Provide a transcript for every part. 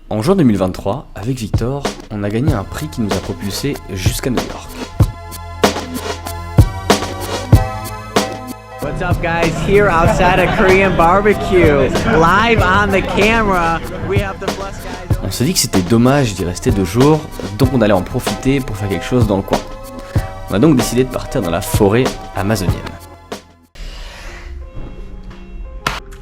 En juin 2023, avec Victor, on a gagné un prix qui nous a propulsés jusqu'à New York. What's up guys, here outside a Korean barbecue, live on the camera, we have the plus guys. On s'est dit que c'était dommage d'y rester 2 jours, donc on allait en profiter pour faire quelque chose dans le coin. On a donc décidé de partir dans la forêt amazonienne.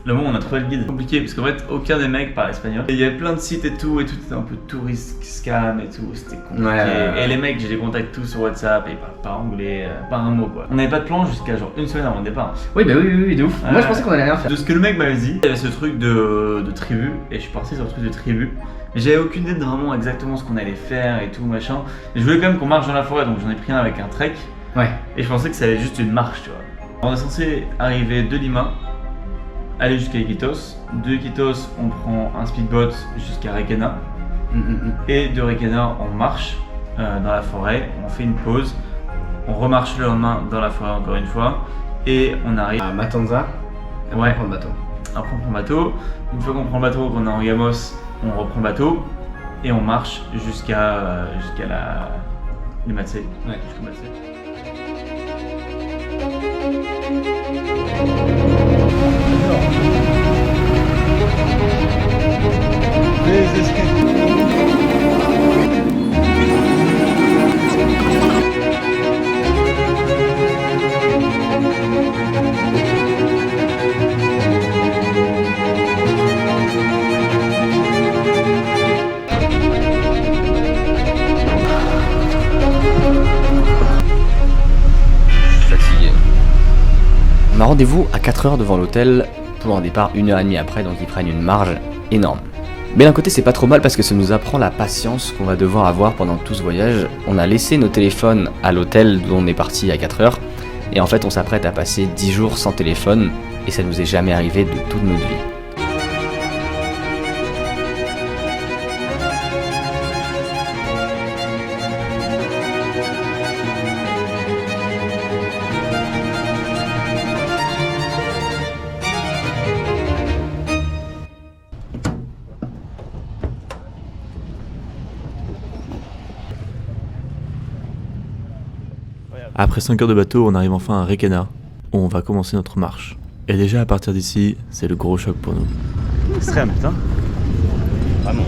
Le moment où on a trouvé le guide compliqué parce qu'en fait aucun des mecs parle espagnol. Et il y avait plein de sites et tout était un peu touriste scam et tout, c'était compliqué. Et les mecs, j'ai les contacts tous sur WhatsApp et ils parlent pas anglais, pas un mot quoi. On n'avait pas de plan jusqu'à genre 1 semaine avant le départ. Oui, de ouf. Moi je pensais qu'on allait rien faire. De ce que le mec m'avait dit, il y avait ce truc de tribu et je suis parti sur le truc de tribu. Mais j'avais aucune idée de vraiment exactement ce qu'on allait faire et tout machin. Et je voulais quand même qu'on marche dans la forêt donc j'en ai pris un avec un trek. Ouais. Et je pensais que ça allait juste une marche tu vois. On est censé arriver de Lima, aller jusqu'à Iquitos. De Iquitos, on prend un speedboat jusqu'à Requena. Et de Requena, on marche dans la forêt, on fait une pause, on remarche le lendemain dans la forêt encore une fois, et on arrive À Matanza, et Ouais. on prend le bateau. Après on prend le bateau. Une fois qu'on prend le bateau, qu'on est en Gamos, on reprend le bateau et on marche jusqu'à la Limace. Ouais. Jusqu'au Matsé. Fatigué. On a rendez-vous à 4h devant l'hôtel pour un départ 1h30 après, donc ils prennent une marge énorme. Mais d'un côté c'est pas trop mal parce que ça nous apprend la patience qu'on va devoir avoir pendant tout ce voyage. On a laissé nos téléphones à l'hôtel d'où on est parti à 4h et en fait on s'apprête à passer 10 jours sans téléphone et ça nous est jamais arrivé de toute notre vie. Après 5 heures de bateau, on arrive enfin à Requena, où on va commencer notre marche. Et déjà à partir d'ici, c'est le gros choc pour nous. Extrême putain. Vraiment.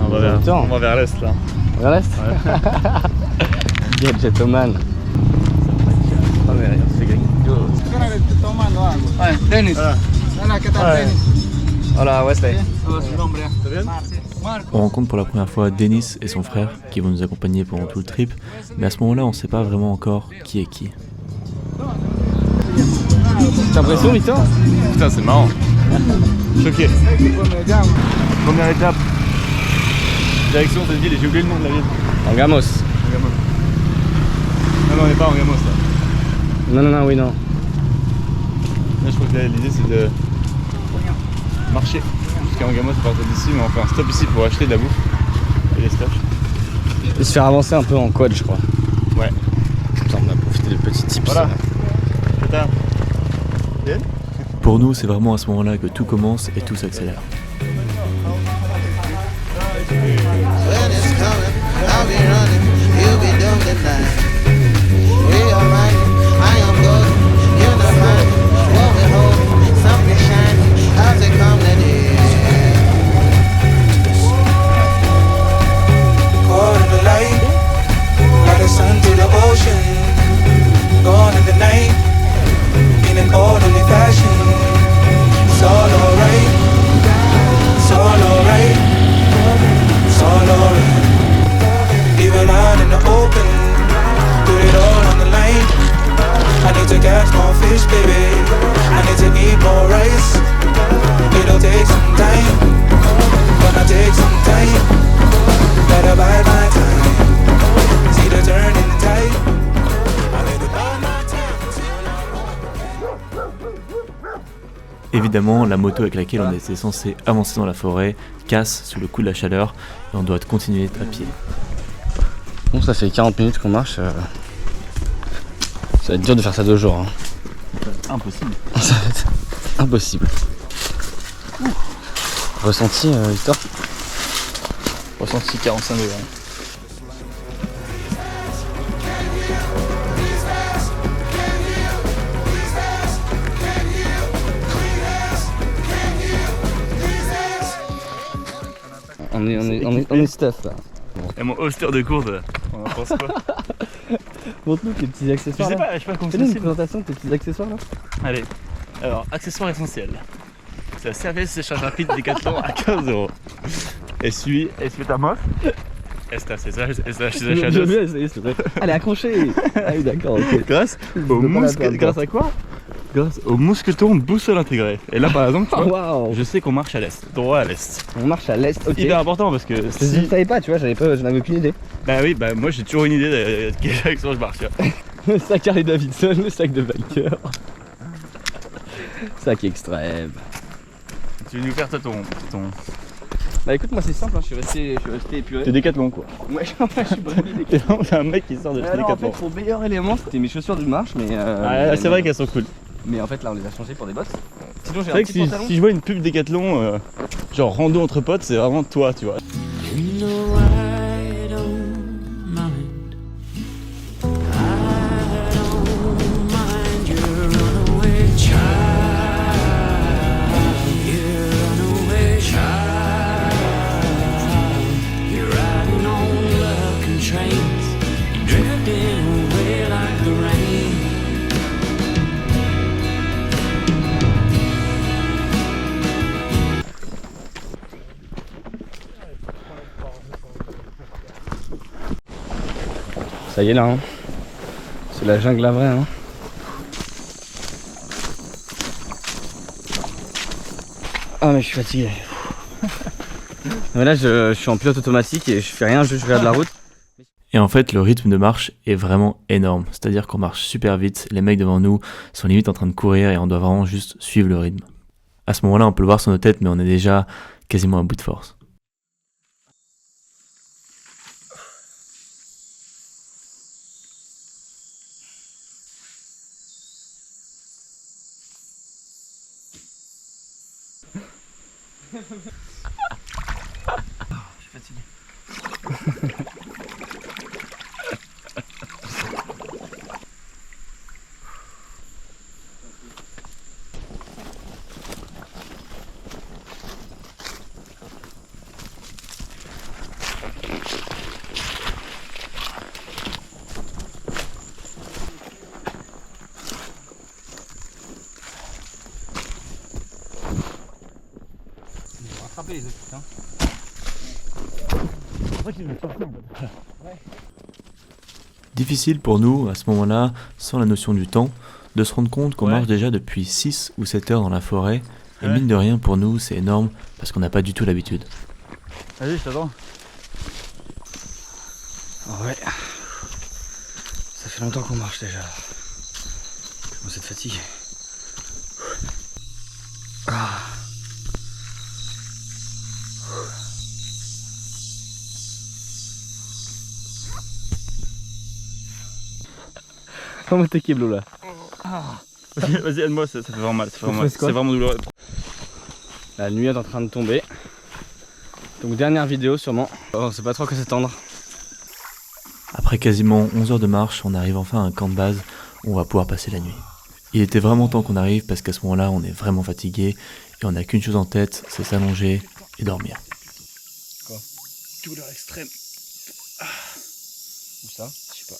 On va vers l'est là. Vers l'est. Gentleman. Dennis. Hola, ¿qué tal, Dennis? Hola, Wesley. Su nombre. On rencontre pour la première fois Denis et son frère, qui vont nous accompagner pendant tout le trip, mais à ce moment-là, on sait pas vraiment encore qui est qui. T'as l'impression, Victor? Putain c'est marrant. Choqué. Première étape. Direction cette ville et j'ai oublié le nom de la ville. En Gamos. Non on n'est pas en Gamos là. Non, oui, non. Là je crois que l'idée c'est de marcher jusqu'à Angamos à partir d'ici, mais on fait un stop ici pour acheter de la bouffe et des stages. Et se faire avancer un peu en quad, je crois. Ouais. Putain, on a profité de petits tips. Voilà. Tata. Bien. Pour nous, c'est vraiment à ce moment-là que tout commence et tout s'accélère. When it's coming, I'll be running, you'll be done tonight. We are running, I am golden, you're not running. What we holding, something shining, how's it come that is? Caught in the light, like the sun to the ocean. Gone in the night, in an orderly fashion. It's all alright, it's all alright. It's all alright. Even out in the open, put it all on the line. I need to catch more fish, baby. I need to eat more rice. It'll take some time, gonna take some time. Better bide my time. See the turn in the tide. I need to bide my time till I Évidemment, la moto avec laquelle on était censé avancer dans la forêt casse sous le coup de la chaleur et on doit continuer à pied. Bon, ça fait 40 minutes qu'on marche. Ça va être dur de faire ça 2 jours. Hein. Impossible. Ça va être impossible. Ressenti, Victor? Ressenti 45 degrés. On est stuff là. Et mon holster de course, on en pense quoi? Montre-nous tes petits accessoires. Je sais pas comment Fais-nous une c'est. présentation de tes petits accessoires là. Allez, alors, accessoires essentiels. C'est la serviette séchage rapide Decathlon à 15 €. Essuie ta mof. Allez, accroché. Ah oui, d'accord, ok. Grâce à quoi? Grâce au mousqueton boussole intégré. Et là par exemple, tu vois, Waouh. je sais qu'on marche à l'est, droit à l'est. On marche à l'est, ok. Hyper important parce que Je ne si... savais pas, tu vois, j'en avais aucune idée. Bah oui, bah moi j'ai toujours une idée de quelle direction je marche. Tu vois. Le sac Harley Davidson, le sac de biker. Sac extrême. Tu veux nous faire toi ton... Bah écoute, moi c'est simple, hein, je suis resté épuré. T'es Décathlon quoi. Ouais, je suis pas T'es vraiment un mec qui sort de chez alors en fait, Décathlon. mon meilleur élément c'était mes chaussures de marche, mais. Ah, c'est vrai qu'elles sont cool. Mais en fait, là on les a changées pour des bottes. Sinon, j'ai C'est un vrai que petit si, pantalon. si je vois une pub Décathlon, genre rando entre potes, c'est vraiment toi, tu vois. You know I don't mind. I don't mind your runaway child. Your runaway child. You're riding on luck and trains, drifting away like the rain. Ça y est là, hein. C'est la jungle la vraie, hein. Ah mais je suis fatigué. Mais là je suis en pilote automatique et je fais rien, juste je regarde la route. Et en fait, le rythme de marche est vraiment énorme. C'est-à-dire qu'on marche super vite, les mecs devant nous sont limite en train de courir et on doit vraiment juste suivre le rythme. À ce moment-là, on peut le voir sur nos têtes, mais on est déjà quasiment à bout de force. Difficile pour nous, à ce moment-là, sans la notion du temps, de se rendre compte qu'on marche déjà depuis 6 ou 7 heures dans la forêt, et mine de rien, pour nous, c'est énorme, parce qu'on n'a pas du tout l'habitude. Vas-y, je t'attends. Ouais. Ça fait longtemps qu'on marche déjà. Je commence à être fatigué. Ah. Comment t'es Keblo là? Vas-y, aide-moi, ça fait vraiment mal. C'est vraiment douloureux. La nuit est en train de tomber. Donc dernière vidéo sûrement. On sait pas trop à quoi s'attendre. Après quasiment 11 heures de marche, on arrive enfin à un camp de base où on va pouvoir passer la nuit. Il était vraiment temps qu'on arrive parce qu'à ce moment-là, on est vraiment fatigué et on n'a qu'une chose en tête, c'est s'allonger et dormir. Quoi? Douleur extrême. Où ça? Je sais pas.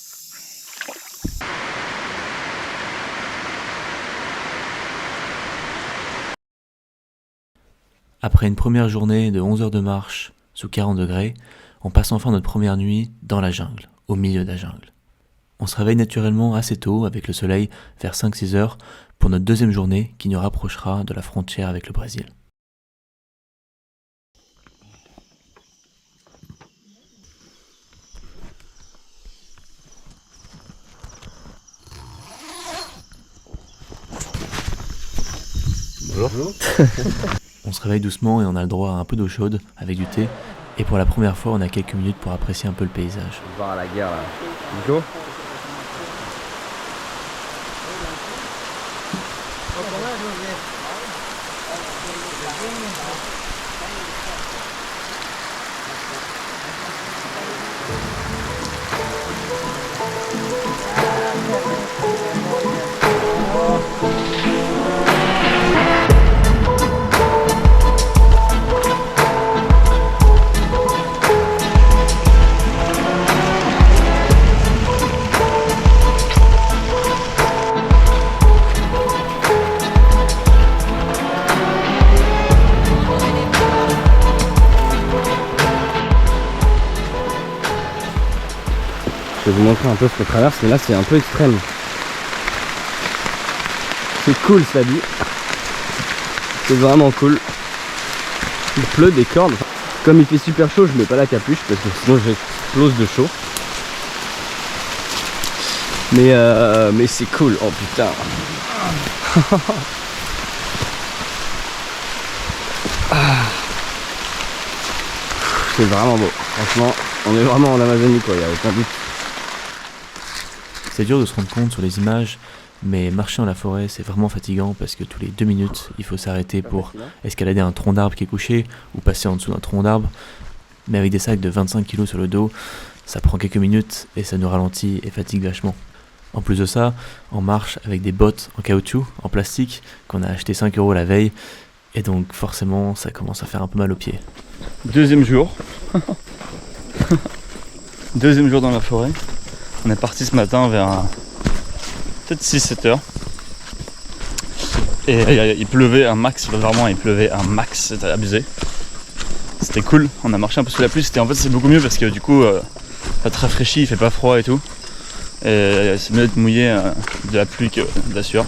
Après une première journée de 11 heures de marche sous 40 degrés, on passe enfin notre première nuit dans la jungle, au milieu de la jungle. On se réveille naturellement assez tôt avec le soleil vers 5-6 heures pour notre deuxième journée qui nous rapprochera de la frontière avec le Brésil. Bonjour. On se réveille doucement et on a le droit à un peu d'eau chaude avec du thé. Et pour la première fois, on a quelques minutes pour apprécier un peu le paysage. On va à la guerre là. Nico? vais vous montrer un peu ce qu'on traverse, mais là c'est un peu extrême. C'est cool cela dit. C'est vraiment cool. Il pleut des cordes. Comme il fait super chaud, je mets pas la capuche parce que sinon j'explose de chaud. Mais c'est cool. Oh putain. C'est vraiment beau. Franchement, on est vraiment en Amazonie quoi, il n'y a aucun doute. C'est dur de se rendre compte sur les images, mais marcher dans la forêt c'est vraiment fatigant parce que tous les 2 minutes il faut s'arrêter pour escalader un tronc d'arbre qui est couché ou passer en dessous d'un tronc d'arbre. Mais avec des sacs de 25 kg sur le dos, ça prend quelques minutes et ça nous ralentit et fatigue vachement. En plus de ça, on marche avec des bottes en caoutchouc, en plastique, qu'on a acheté 5 € la veille, et donc forcément ça commence à faire un peu mal aux pieds. Deuxième jour. Deuxième jour dans la forêt. On est parti ce matin vers peut-être 6-7 heures. Et il pleuvait un max, vraiment il pleuvait un max, c'était abusé. C'était cool, on a marché un peu sous la pluie, c'est beaucoup mieux parce que du coup ça te rafraîchit, il fait pas froid et tout. Et c'est mieux d'être mouillé de la pluie que de la sueur.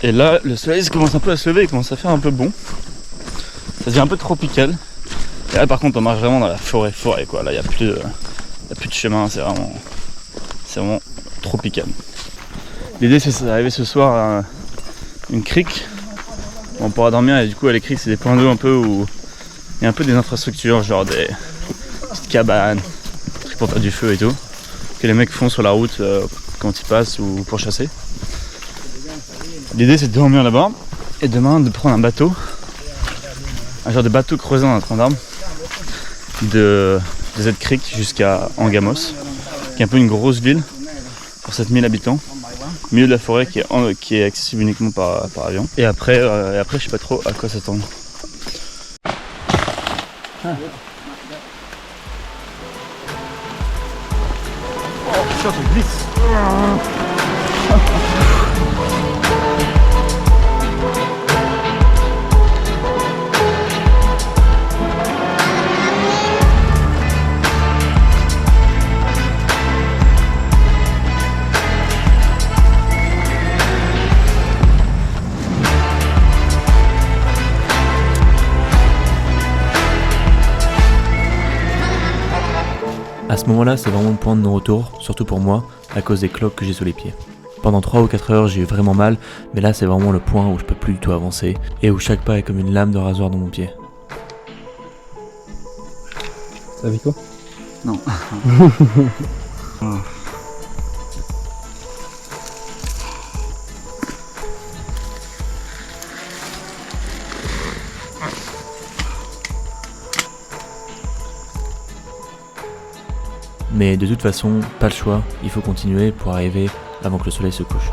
Et là le soleil commence un peu à se lever, il commence à faire un peu bon. Ça devient un peu tropical. Et là par contre on marche vraiment dans la forêt quoi, là il n'y a plus de chemin, c'est vraiment tropical. L'idée c'est d'arriver ce soir à une crique où on pourra dormir, et du coup les criques c'est des points d'eau un peu où il y a un peu des infrastructures, genre des petites cabanes, des trucs pour faire du feu et tout, que les mecs font sur la route quand ils passent ou pour chasser. L'idée c'est de dormir là-bas et demain de prendre un bateau, un genre de bateau creusé dans un tronc d'arbre de cette crique jusqu'à Angamos, qui est un peu une grosse ville pour 7000 habitants, au milieu de la forêt qui est accessible uniquement par avion. Et après je sais pas trop à quoi s'attendre. Ah. Oh putain, ça glisse. À ce moment-là, c'est vraiment le point de non-retour, surtout pour moi, à cause des cloques que j'ai sous les pieds. Pendant 3 ou 4 heures, j'ai eu vraiment mal, mais là c'est vraiment le point où je peux plus du tout avancer, et où chaque pas est comme une lame de rasoir dans mon pied. Ça va quoi? Non. Mais de toute façon, pas le choix, il faut continuer pour arriver avant que le soleil se couche.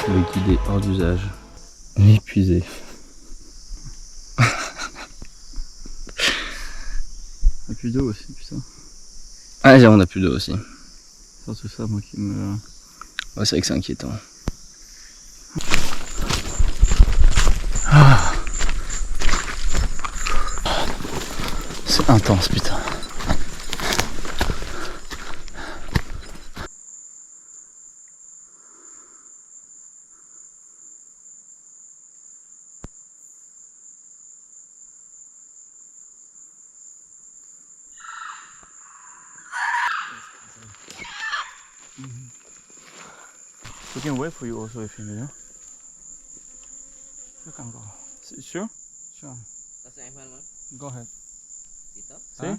Le guide est hors d'usage. Épuisé. On a plus d'eau aussi, putain. Ah, on a plus d'eau aussi. C'est tout ça, moi qui me... Ouais, c'est vrai que c'est inquiétant. Ah. C'est intense, putain. We can wait for you also if you need. You can go. Sure? Sure. Go ahead. See? Huh?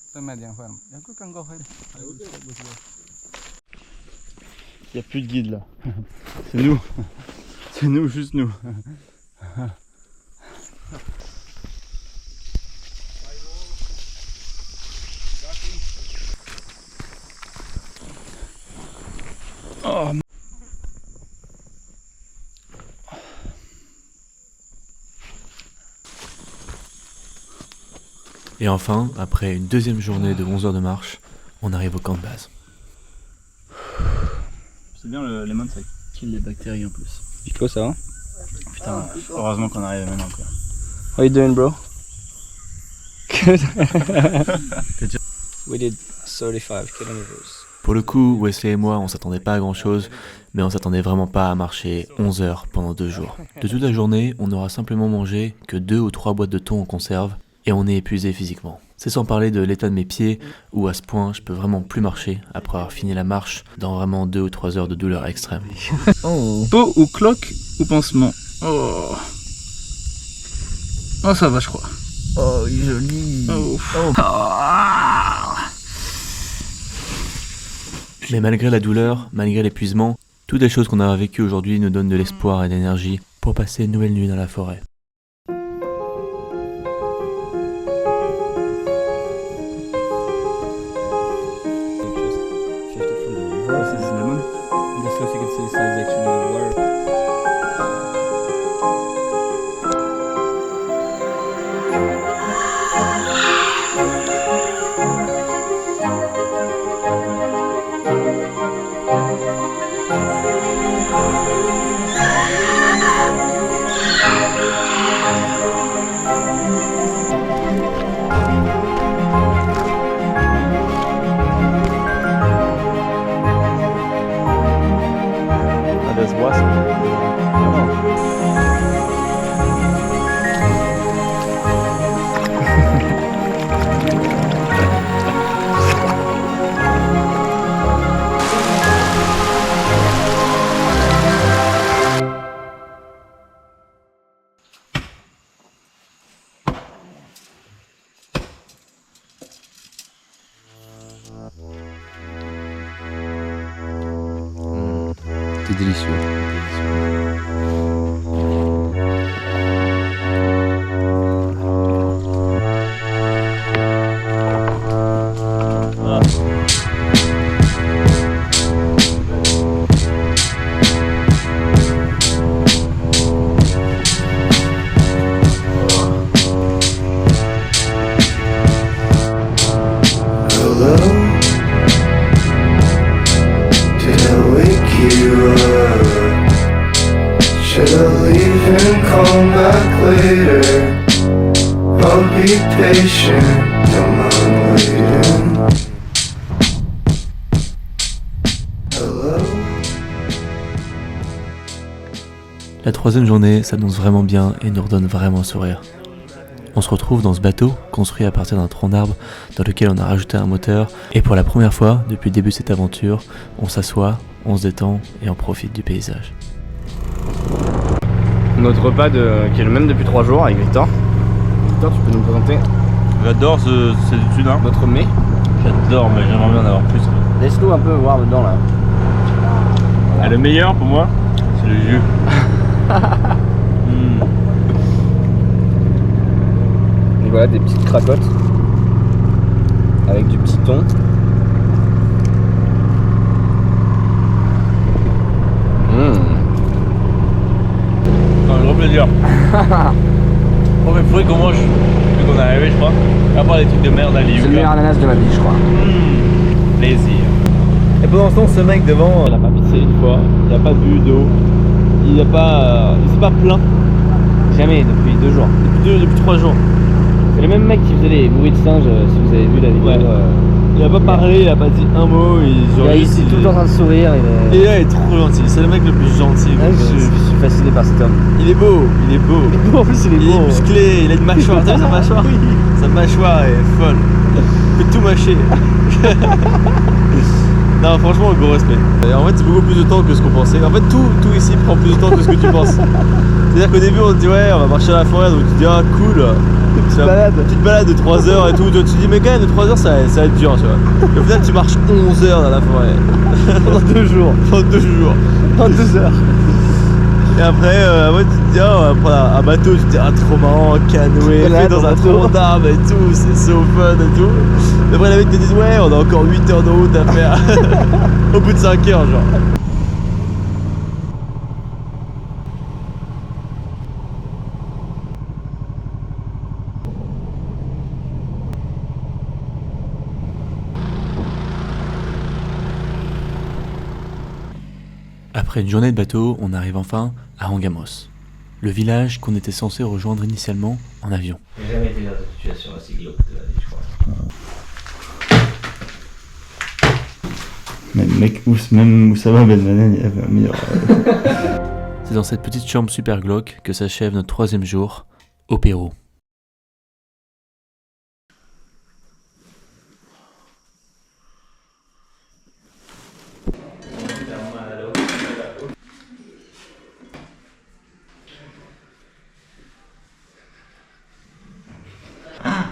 Estoy medio enfermo. Yeah, you can go ahead. I will check with you. Il n'y a plus de guide là. C'est nous. C'est nous, juste nous. Oh. Et enfin, après une deuxième journée de 11 heures de marche, on arrive au camp de base. C'est bien les mains de sac. kill les bactéries en plus. Pico, ça va? Putain, heureusement qu'on arrive maintenant quoi. How you doing, bro? Good. We did 35 kilometers. Pour le coup, Wesley et moi, on s'attendait pas à grand chose, mais on s'attendait vraiment pas à marcher 11 heures pendant 2 jours. De toute la journée, on n'aura simplement mangé que 2 ou 3 boîtes de thon en conserve, et on est épuisé physiquement. C'est sans parler de l'état de mes pieds, où à ce point, je peux vraiment plus marcher après avoir fini la marche dans vraiment 2 ou 3 heures de douleur extrême. Peau ou cloque ou pansement? Oh. Oh, ça va, je crois. Oh, joli. Oh. Mais malgré la douleur, malgré l'épuisement, toutes les choses qu'on a vécues aujourd'hui nous donnent de l'espoir et de l'énergie pour passer une nouvelle nuit dans la forêt. C'est délicieux. Hello? Did I wake you up? Should I leave and come back later? I'll be patient, don't mind waiting. Hello? La troisième journée s'annonce vraiment bien et nous redonne vraiment le sourire. On se retrouve dans ce bateau, construit à partir d'un tronc d'arbre, dans lequel on a rajouté un moteur, et pour la première fois, depuis le début de cette aventure, on s'assoit, on se détend et on profite du paysage. Notre repas qui est le même depuis 3 jours avec Victor. Victor, tu peux nous présenter J'adore cette étude là. notre mets? J'adore, mais j'aimerais bien en avoir plus. Laisse-nous un peu voir dedans là. Et le meilleur pour moi, c'est le jus. Et voilà des petites cracottes avec du petit thon. Un gros plaisir. Bon, mais il faudrait qu'on mange, vu qu'on est arrivé, je crois. À part les trucs de merde à C'est le meilleur ananas de ma vie, je crois. Plaisir. Et pendant ce temps, ce mec devant, il a pas pissé une fois, il a pas bu d'eau, il s'est pas plaint. Jamais, depuis 2 jours. Depuis 3 jours. C'est le même mec qui faisait les bruits de singe, si vous avez vu la vidéo. Ouais. Il a pas parlé, il a pas dit un mot. Il est ici tout le temps en train de sourire. Et là, il est trop gentil, c'est le mec le plus gentil. Je suis fasciné par cet homme. Il est beau, il est beau. En plus, il est Il est beau. musclé, il a une mâchoire. T'as vu sa mâchoire? Sa mâchoire est folle. Il peut tout mâcher. Non, franchement, gros respect. Et en fait, c'est beaucoup plus de temps que ce qu'on pensait. En fait, tout ici prend plus de temps que ce que tu penses. C'est-à-dire qu'au début, on te dit, ouais, on va marcher à la forêt, donc tu te dis, ah, cool. Petite balade de 3 heures et tout. Tu te dis, mais quand même, de 3 heures, ça va être dur, tu vois. Et au final, tu marches 11 heures dans la forêt. Pendant 2 jours. Pendant 2 jours. Pendant 2 heures. Et après, tu te dis, ah, on va prendre un bateau, tu te dis, ah, trop marrant, un canoë, fait dans un tronc d'arbre et tout, c'est so fun et tout. Et après, les mecs te disent, ouais, on a encore 8 heures de route à faire. Au bout de 5 heures, genre. Après une journée de bateau, on arrive enfin à Angamos, le village qu'on était censé rejoindre initialement en avion. J'ai jamais été dans cette situation aussi glauque de la vie, je crois. Même Oussama Ben Laden, il avait un meilleur. C'est dans cette petite chambre super glauque que s'achève notre 3e jour au Pérou.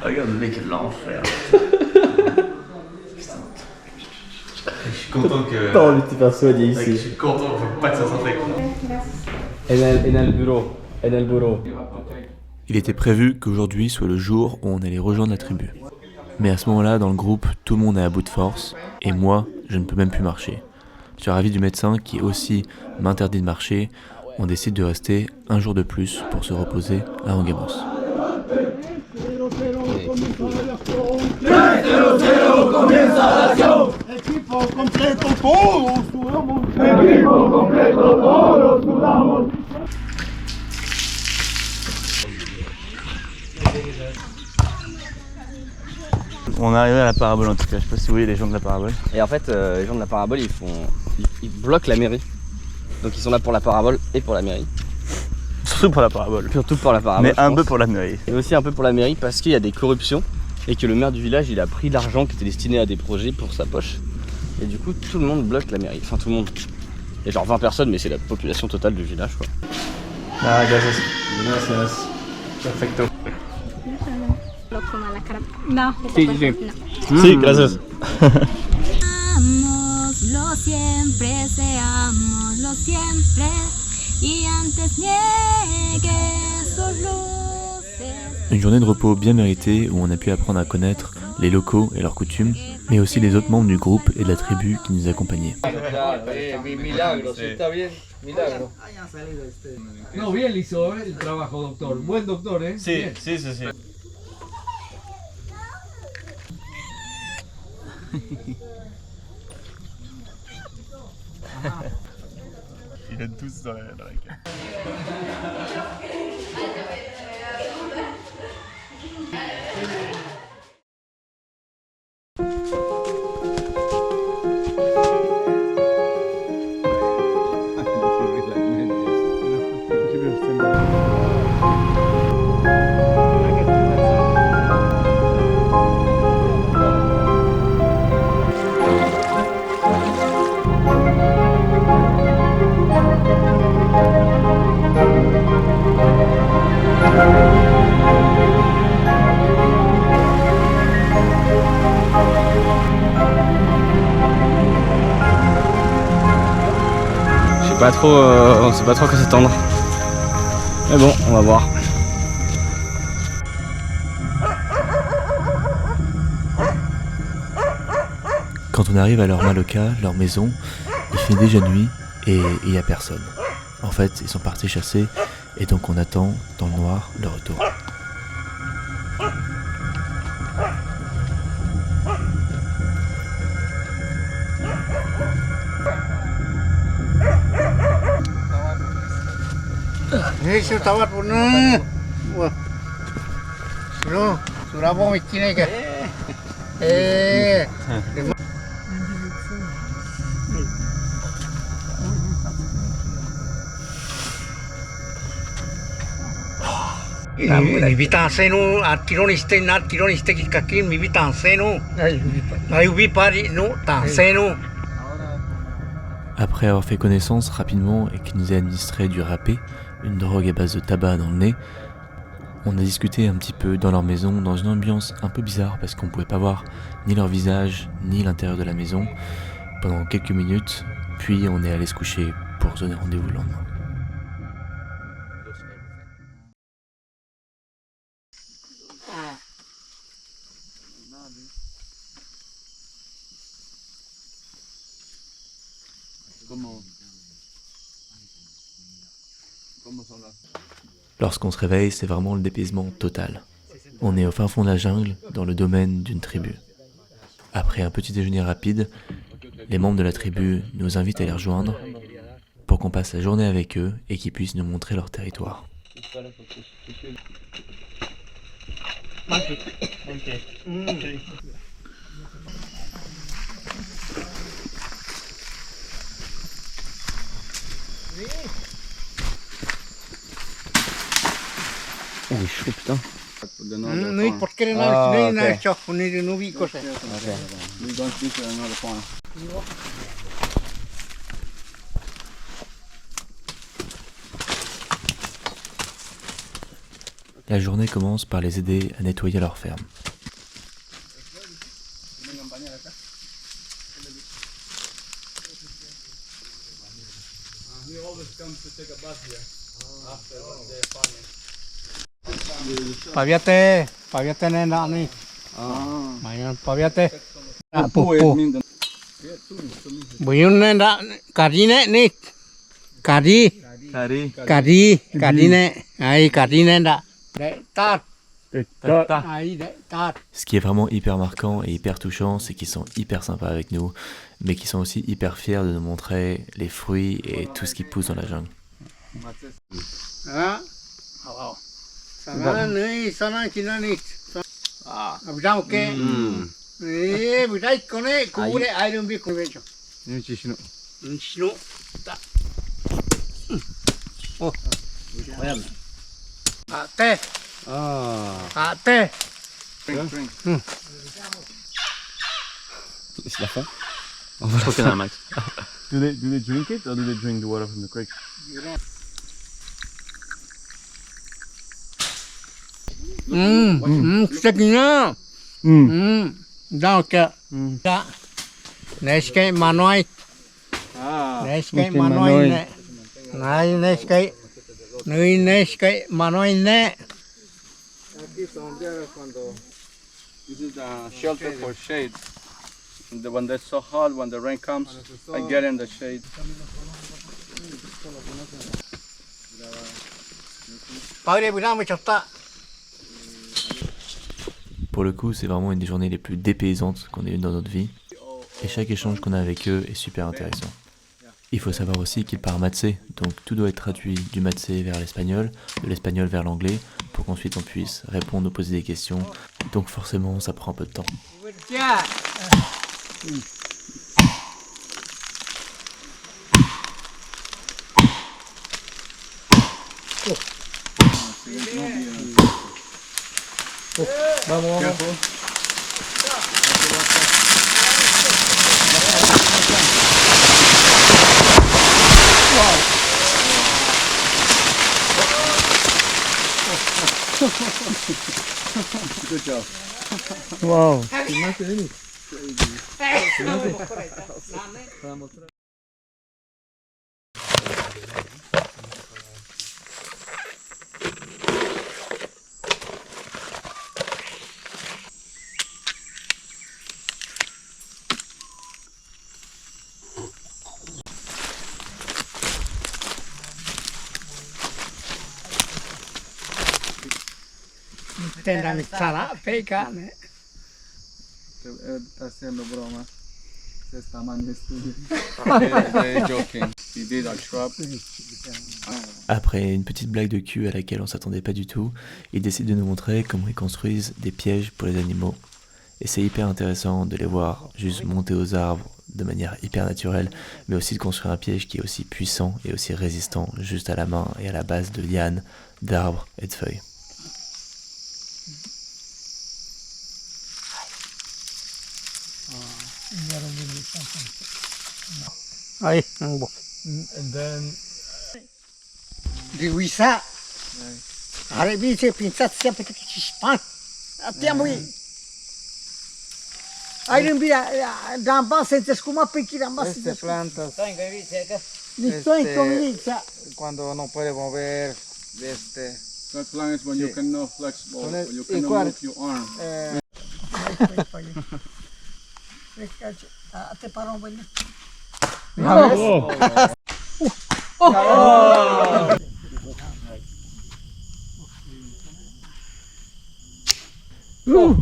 Regarde le mec, l'enfer. Je suis content que. Pas envie de te faire soigner Je ici. suis content pas que ça s'infecte. En el bureau. En el bureau. Il était prévu qu'aujourd'hui soit le jour où on allait rejoindre la tribu. Mais à ce moment-là, dans le groupe, tout le monde est à bout de force, et moi, je ne peux même plus marcher. Sur avis du médecin qui aussi m'interdit de marcher, on décide de rester un jour de plus pour se reposer à Angamos. On est arrivé à la parabole en tout cas, je sais pas si vous voyez les gens de la parabole. Et en fait, les gens de la parabole, ils bloquent la mairie. Donc ils sont là pour la parabole et pour la mairie. Surtout pour la parabole. Surtout pour la parabole. Mais un peu pour la mairie. Et aussi un peu pour la mairie parce qu'il y a des corruptions et que le maire du village, il a pris l'argent qui était destiné à des projets pour sa poche. Et du coup, tout le monde bloque la mairie. Enfin, tout le monde. Il y a genre 20 personnes, mais c'est la population totale du village, quoi. Ah, gracias. Gracias. Perfecto. No. Sí, sí. Sí, gracias. Seámoslo siempre, seámoslo siempre. Y antes niegues sus luces. Une journée de repos bien méritée où on a pu apprendre à connaître les locaux et leurs coutumes, mais aussi les autres membres du groupe et de la tribu qui nous accompagnaient. Milagro, si está bien, milagro. No, bien le hizo el trabajo, doctor. Buen doctor, ¿eh? Sí, sí, sí, sí. Il a tous dans la carte. On sait pas trop à quoi s'attendre. Mais bon, on va voir. Quand on arrive à leur maloca, leur maison, il fait déjà nuit et il n'y a personne. En fait, ils sont partis chasser et donc on attend dans le noir le retour. Eso estaba por no. No, surabo mi chine que. Mi vita seno attironiste ki kakin mi vita seno. Ai vi pari no ta seno. Après avoir fait connaissance rapidement et qu'ils nous aient administré du râpé, une drogue à base de tabac dans le nez, on a discuté un petit peu dans leur maison, dans une ambiance un peu bizarre parce qu'on pouvait pas voir ni leur visage, ni l'intérieur de la maison pendant quelques minutes, puis on est allé se coucher pour se donner rendez-vous le lendemain. Lorsqu'on se réveille, c'est vraiment le dépaysement total. On est au fin fond de la jungle, dans le domaine d'une tribu. Après un petit déjeuner rapide, les membres de la tribu nous invitent à les rejoindre pour qu'on passe la journée avec eux et qu'ils puissent nous montrer leur territoire. Oh, il est chaud, putain. La journée commence par les aider à nettoyer leur ferme. Paviate nena ni. Mayan paviate. Pupu. Buyun nena karine ni. Kari. Karine. Ai karine nda. Tat. Ai tat. Ce qui est vraiment hyper marquant et hyper touchant, c'est qu'ils sont hyper sympas avec nous, mais qu'ils sont aussi hyper fiers de nous montrer les fruits et tout ce qui pousse dans la jungle. Ah. Sana ni sana kina ni. Ah. Abjao ke. Budai kone kure iron bi kuvecho. Ni chishno. Chishno. Ta. Oh. Ate. Ate. C'est la fin. Je crois qu'il y en a un max. Do they drink it or do they drink the water from the creek? Sakina. Donc, da. Neske manoi. Neske manoi ne. Nai neske. Nui neske manoi ne. This is a shelter for shade. When it's so hot, when the rain comes, I get in the shade. Pour le coup, c'est vraiment une des journées les plus dépaysantes qu'on ait eues dans notre vie. Et chaque échange qu'on a avec eux est super intéressant. Il faut savoir aussi qu'ils parlent matsé, donc tout doit être traduit du matsé vers l'espagnol, de l'espagnol vers l'anglais, pour qu'ensuite on puisse répondre ou poser des questions. Donc forcément, ça prend un peu de temps. Good job. Wow. Tendrán sala, feca, ¿no? Está haciendo broma. Se está mal en estudio. They're joking. We did our shrub. Après une petite blague de cul à laquelle on s'attendait pas du tout, ils décident de nous montrer comment ils construisent des pièges pour les animaux. Et c'est hyper intéressant de les voir juste monter aux arbres de manière hyper naturelle, mais aussi de construire un piège qui est aussi puissant et aussi résistant juste à la main et à la base de lianes, d'arbres et de feuilles. Ay, bon. And then Di wisa. Hari bisa pincat siapa kita cispan. Atiam wi. Ayun bi dambas entes kuma pikir ambas. Estas plantas, Listo entonces. cuando no puede mover, that plant is when you cannot flexible, when you cannot move your arm. Te paró bueno.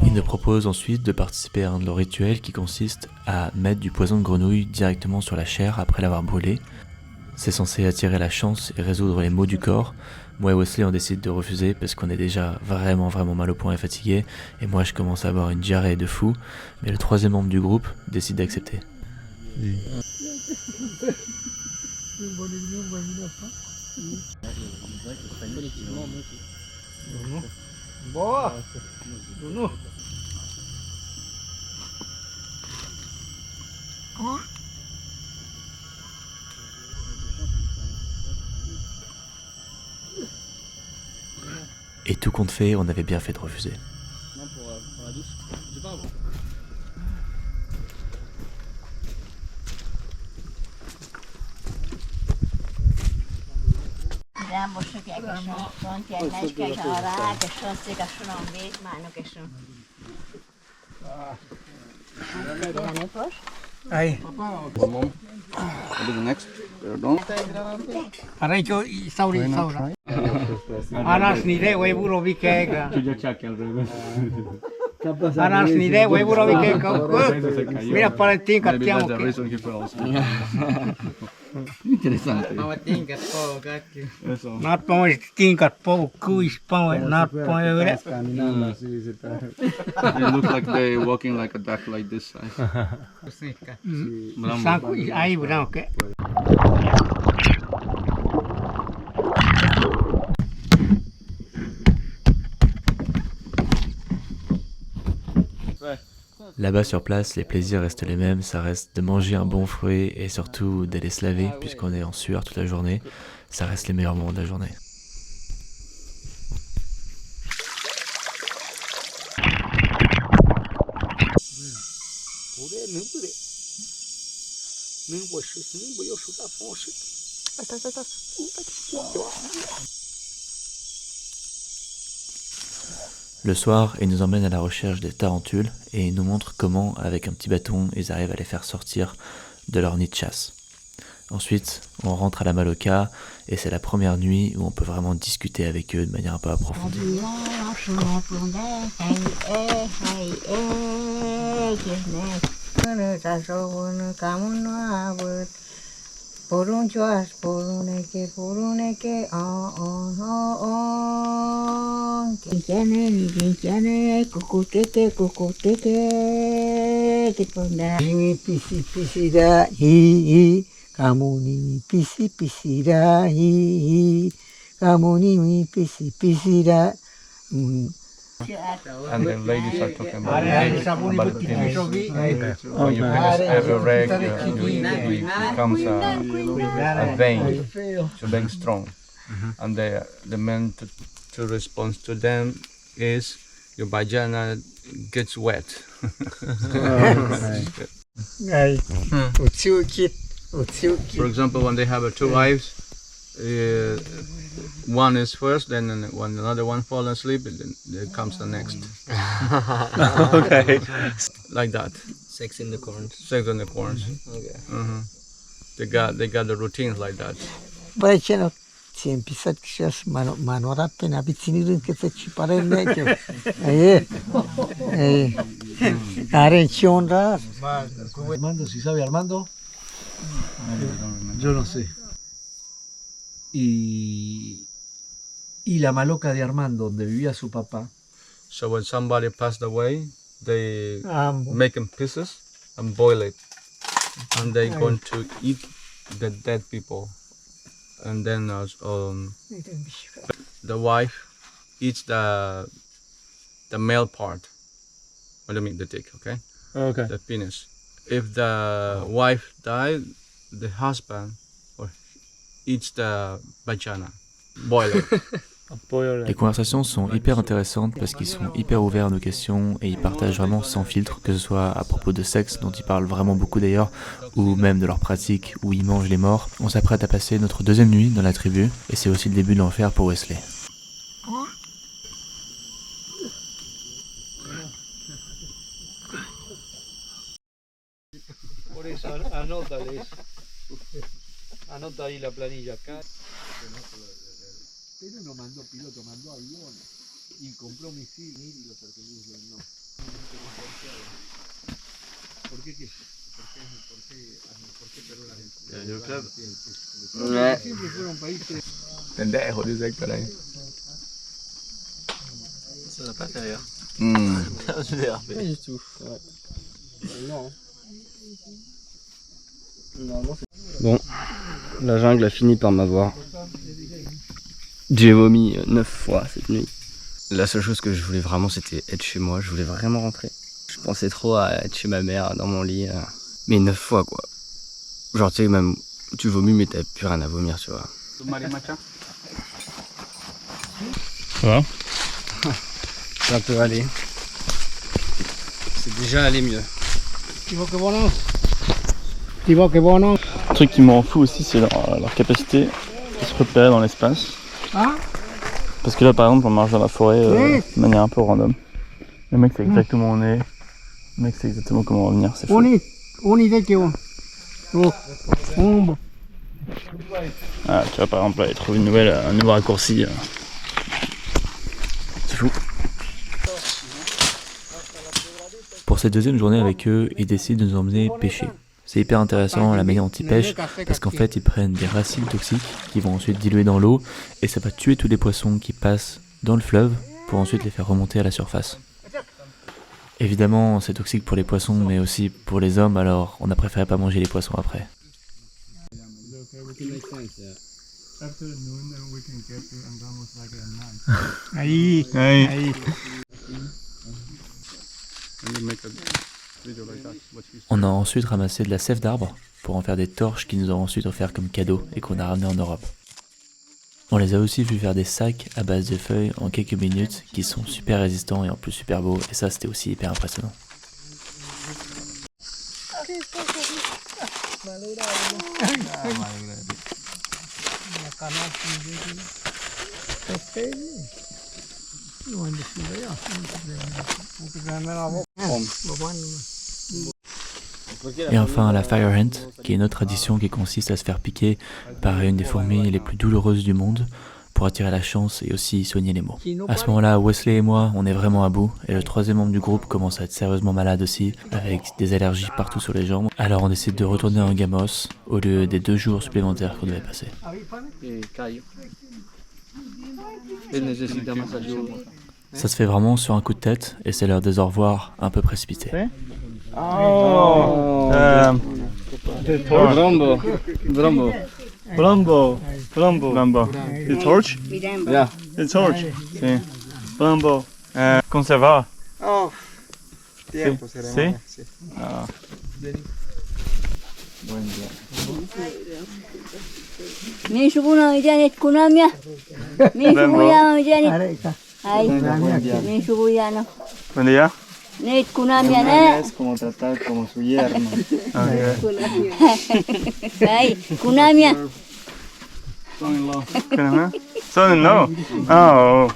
Ils nous proposent ensuite de participer à un de leurs rituels qui consiste à mettre du poison de grenouille directement sur la chair après l'avoir brûlée. C'est censé attirer la chance et résoudre les maux du corps. Moi et Wesley on décide de refuser parce qu'on est déjà vraiment mal au point et fatigué, et moi je commence à avoir une diarrhée de fou, mais le troisième membre du groupe décide d'accepter. Et tout compte fait, on avait bien fait de refuser. Ahí. What is next? Perdón. Ahora yo sauri saura. Anas ni de huevo lo vi que era. Anas ni de huevo lo vi que era. Mira para el tío que Maybe that's the reason he fell asleep. Interesante. Not para el tío que po cuis pa not para el. They look like they walking like a duck like this size. Saco ahí bravo que. Là-bas sur place, les plaisirs restent les mêmes, ça reste de manger un bon fruit et surtout d'aller se laver, puisqu'on est en sueur toute la journée. Ça reste les meilleurs moments de la journée. Le soir, ils nous emmènent à la recherche des tarentules et ils nous montrent comment, avec un petit bâton, ils arrivent à les faire sortir de leur nid de chasse. Ensuite, on rentre à la Maloca et c'est la première nuit où on peut vraiment discuter avec eux de manière un peu approfondie. Ini pisi dah hi, kamu ni pisi dah hi, kamu ni pisi dah. And then ladies are talking about the penis. When you finish every reg, it becomes a vein, so being strong. And the men to respond to them is your vagina gets wet. For example, when they have two wives, one is first, then when another one falls asleep, then there comes the next. Okay. Like that. Sex in the corns. Sex in the corns. Okay. They got the routines like that. Băiețenul, ți-mi pisat și așa manorat pe nabitinirin că să ci pare necio. Are încionda. Armando, si sabe Armando. Yo no sé. Y la maloca de Armando, donde vivía su papá. So when somebody passed away, they make them pieces and boil it, and they're going to eat the dead people. And then the wife eats the male part. What do you mean, the dick? Okay. Okay. The penis. If the wife died, the husband eats the vagina. Boil it. Les conversations sont hyper intéressantes parce qu'ils sont hyper ouverts à nos questions et ils partagent vraiment sans filtre, que ce soit à propos de sexe, dont ils parlent vraiment beaucoup d'ailleurs, ou même de leurs pratiques où ils mangent les morts. On s'apprête à passer notre deuxième nuit dans la tribu et c'est aussi le début de l'enfer pour Wesley. Por eso, anota ahí la planilla acá. Pero no mandó piloto, mandó aviones y compró misiles y los argentinos no. ¿Por qué qué? ¿Por qué? Il est au club. Ouais. Pendejo, dice por ahí. Ça n'a pas fait rire. Pas du tout. Ouais. Non. Bon, la jungle a fini par m'avoir. J'ai vomi 9 fois cette nuit. La seule chose que je voulais vraiment, c'était être chez moi. Je voulais vraiment rentrer. Je pensais trop à être chez ma mère, dans mon lit. Mais 9 fois, quoi. Genre, tu sais, même, tu vomis, mais t'as plus rien à vomir, tu vois. Ça va? Ça peut aller. C'est déjà allé mieux. Un truc qui m'en fout aussi, c'est leur capacité à se repérer dans l'espace. Parce que là, par exemple, on marche dans la forêt de manière un peu random. Le mec sait exactement où on est. Le mec sait exactement comment on va venir, c'est fou. Ah, tu vois, par exemple, là, il trouve un nouveau raccourci. C'est fou. Pour cette deuxième journée avec eux, ils décident de nous emmener pêcher. C'est hyper intéressant la manière dont ils pêchent, parce qu'en fait ils prennent des racines toxiques qui vont ensuite diluer dans l'eau, et ça va tuer tous les poissons qui passent dans le fleuve pour ensuite les faire remonter à la surface. Évidemment c'est toxique pour les poissons mais aussi pour les hommes, alors on a préféré pas manger les poissons après. On a ensuite ramassé de la sève d'arbre pour en faire des torches qu'ils nous ont ensuite offert comme cadeau et qu'on a ramené en Europe. On les a aussi vu faire des sacs à base de feuilles en quelques minutes qui sont super résistants et en plus super beaux, et ça c'était aussi hyper impressionnant. Et enfin la Fire Hunt, qui est une autre tradition qui consiste à se faire piquer par une des fourmis les plus douloureuses du monde pour attirer la chance et aussi soigner les maux. À ce moment-là, Wesley et moi, on est vraiment à bout, et le troisième membre du groupe commence à être sérieusement malade aussi, avec des allergies partout sur les jambes. Alors on décide de retourner en Gamos au lieu des 2 jours supplémentaires qu'on devait passer. Ça se fait vraiment sur un coup de tête, et c'est l'heure des au revoir un peu précipité. Oh! Brombo. Brombo. Brombo. Brombo. Brombo. The torch? Yeah. The torch. Sí. Brombo. Conservar. Oh, tiempo será. Sí. Ah. Buen día. Mi shubuna janet kunamya. Mi shubuya janet. Ay, mi shubuya no. Buen día. Net kunamya na. Es como tratar como su yerno. Ay, kunamya. Son-in-law. Son-in-law? Oh.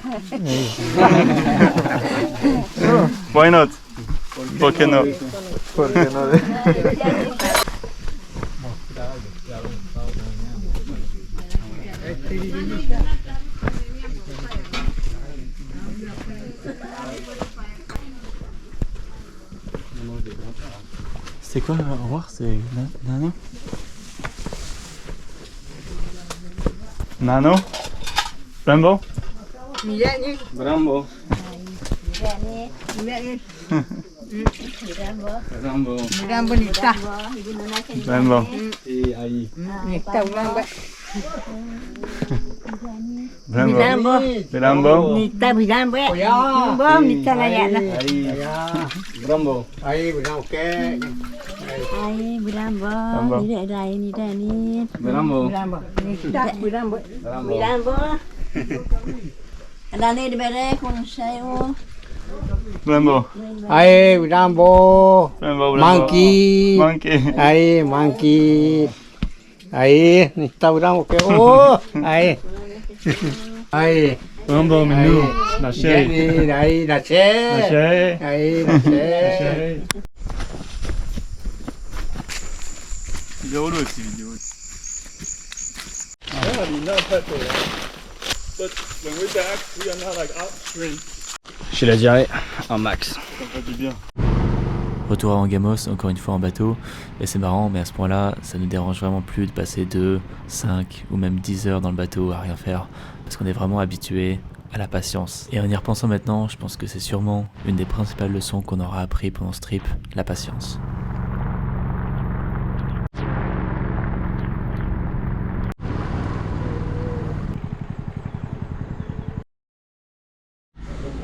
Why not? ¿Por qué no? ¿Por qué no? C'est quoi au revoir? C'est Nano? Nano? Brombo? Brombo. Brombo. Brombo. Et ahí. Brombo. Brombo. Nita bidan boy. Bom nita layana. Brombo. Ahí, bueno, ¿qué? Ay, bidan bo. Ni dai ni dai ni. Brombo. Nita bidan boy. Bidan bo. Dale de bere con sayo. Brombo. Ahí, Rambo. Brombo. Monkey. Monkey. Ahí, monkey. Ahí, está Rambo, ¿qué? Oh, ahí. Ahí. Brombo, Minou. La chérie. Ahí, la che. La chérie. Ahí, la che. vidéo aussi, vidéo. J'ai la diarrhée, un max. Ça fait du bien. Retour à Angamos, encore une fois en bateau, et c'est marrant, mais à ce point-là, ça ne dérange vraiment plus de passer 2, 5 ou même 10 heures dans le bateau à rien faire, parce qu'on est vraiment habitué à la patience. Et en y repensant maintenant, je pense que c'est sûrement une des principales leçons qu'on aura appris pendant ce trip, la patience.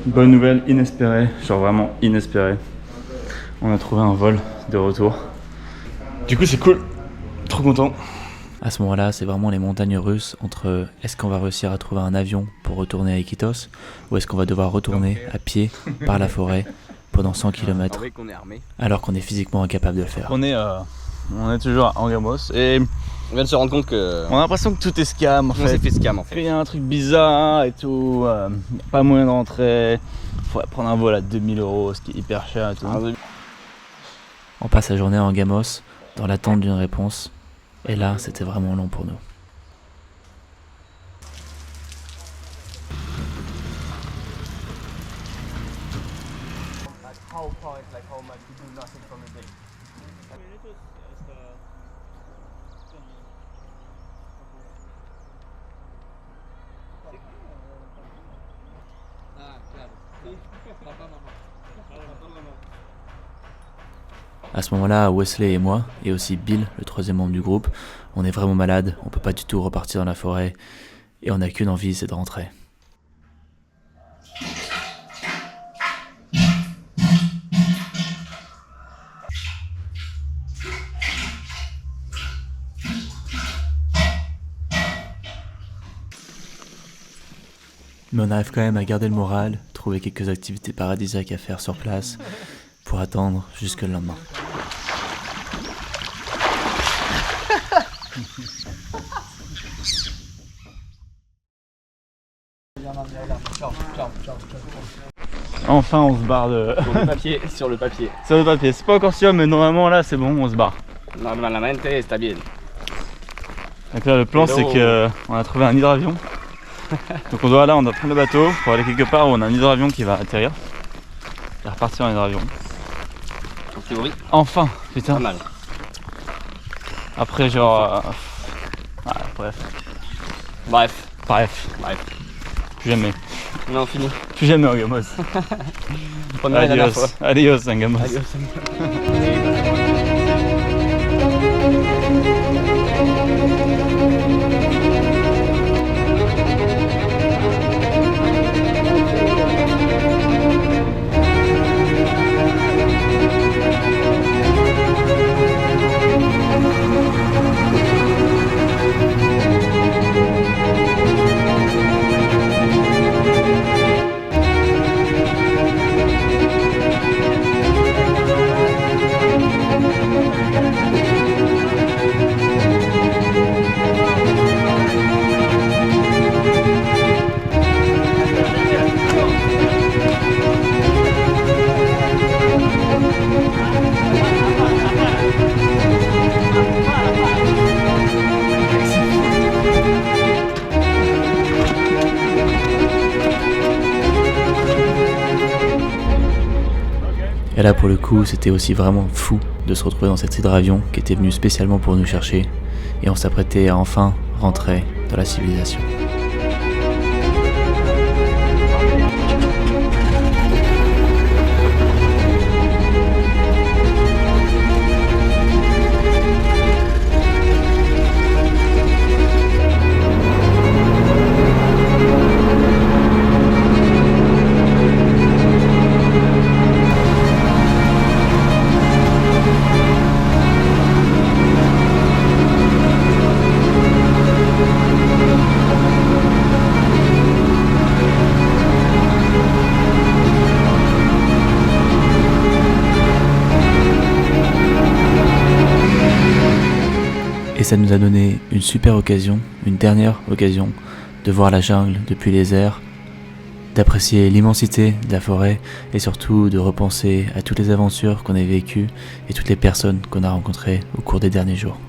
Bonne nouvelle inespérée, genre vraiment inespérée. On a trouvé un vol de retour. Du coup c'est cool, trop content. À ce moment-là, c'est vraiment les montagnes russes entre est-ce qu'on va réussir à trouver un avion pour retourner à Iquitos ou est-ce qu'on va devoir retourner à pied par la forêt pendant 100 km alors qu'on est physiquement incapable de le faire. On est toujours à Angamos et on vient de se rendre compte que... On a l'impression que tout est scam en fait. On s'est fait scam en fait. Il y a un truc bizarre et tout, pas moyen de rentrer, faudrait prendre un vol à 2000 €, ce qui est hyper cher et tout. On passe la journée à Angamos dans l'attente d'une réponse et là c'était vraiment long pour nous. À ce moment-là, Wesley et moi, et aussi Bill, le troisième membre du groupe, on est vraiment malade, on peut pas du tout repartir dans la forêt, et on n'a qu'une envie, c'est de rentrer. Mais on arrive quand même à garder le moral, trouver quelques activités paradisiaques à faire sur place, pour attendre jusque le lendemain. Enfin on se barre de... Sur le papier. Sur le papier, c'est pas encore sûr mais normalement là c'est bon, on se barre. Normalement, está bien. Donc là le plan c'est que on a trouvé un hydravion. Donc on doit prendre le bateau pour aller quelque part où on a un hydravion qui va atterrir. Et repartir en hydravion. En théorie. Enfin, putain. Pas mal. Après genre... Bref. Plus jamais. Non, fini. Plus jamais Angamos. Adios Angamos. Et là pour le coup c'était aussi vraiment fou de se retrouver dans cet hydravion qui était venu spécialement pour nous chercher et on s'apprêtait à enfin rentrer dans la civilisation. Et ça nous a donné une super occasion, une dernière occasion, de voir la jungle depuis les airs, d'apprécier l'immensité de la forêt et surtout de repenser à toutes les aventures qu'on a vécues et toutes les personnes qu'on a rencontrées au cours des derniers jours.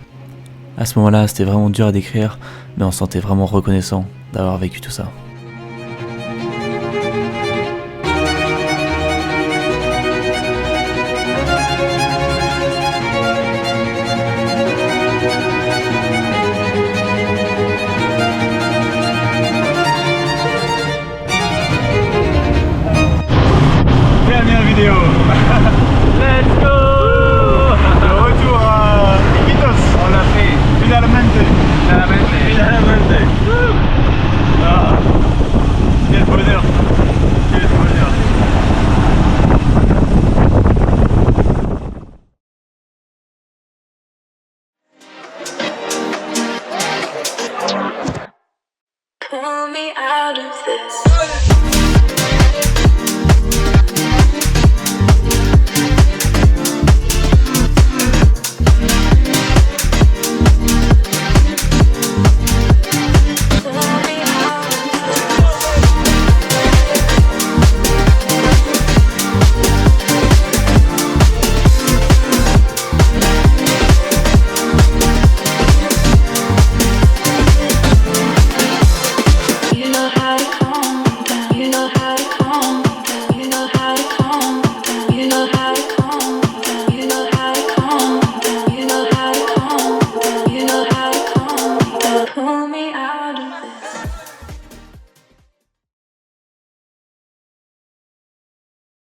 À ce moment-là, c'était vraiment dur à décrire, mais on se sentait vraiment reconnaissant d'avoir vécu tout ça. me